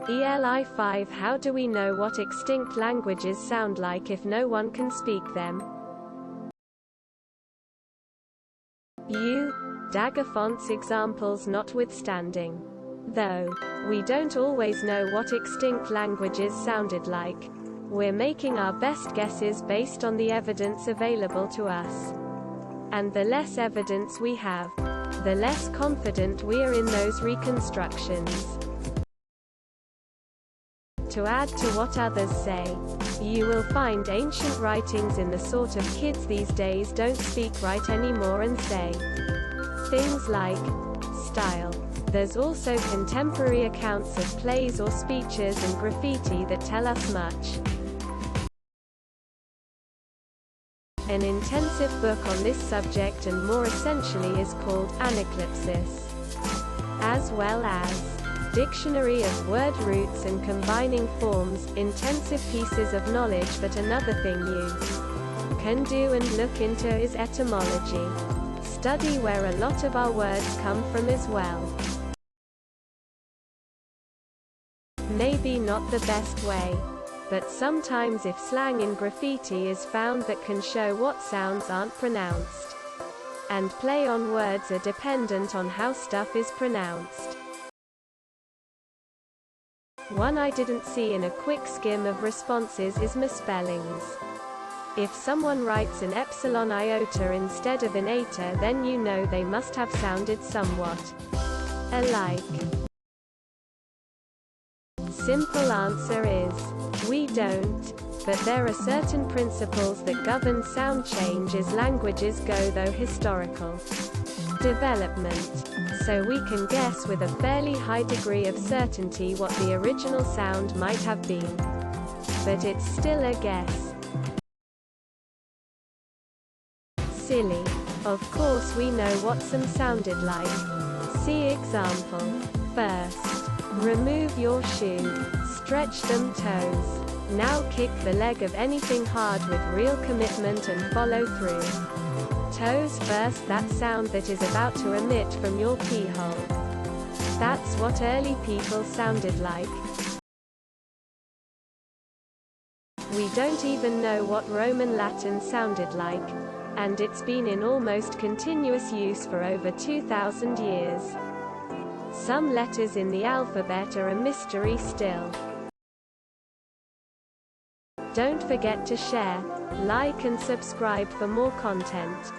ELI5 How do we know what extinct languages sound like if no one can speak them? Dagger fonts examples notwithstanding. Though we don't always know what extinct languages sounded like, we're making our best guesses based on the evidence available to us. And the less evidence we have, the less confident we are in those reconstructions. To add to what others say, you will find ancient writings in the sort of kids these days don't speak right anymore and say things like style. There's also contemporary accounts of plays or speeches and graffiti that tell us much. An intensive book on this subject and more essentially is called Anaclipsis, as well as Dictionary of Word Roots and Combining Forms, intensive pieces of knowledge. But another thing you can do and look into is etymology. Study where a lot of our words come from as well. Maybe not the best way, but sometimes if slang in graffiti is found that can show what sounds aren't pronounced, and play on words are dependent on how stuff is pronounced. One I didn't see in a quick skim of responses is misspellings. If someone writes an epsilon iota instead of an eta, then you know they must have sounded somewhat alike. Simple answer is, we don't, but there are certain principles that govern sound change as languages go through historical development. So we can guess with a fairly high degree of certainty what the original sound might have been. But it's still a guess. Silly. Of course we know what some sounded like. See example. First, remove your shoe. Stretch them toes. Now kick the leg of anything hard with real commitment and follow through. Toes first, that sound that is about to emit from your pee hole. That's what early people sounded like. We don't even know what Roman Latin sounded like, and it's been in almost continuous use for over 2,000 years. Some letters in the alphabet are a mystery still. Don't forget to share, like and subscribe for more content.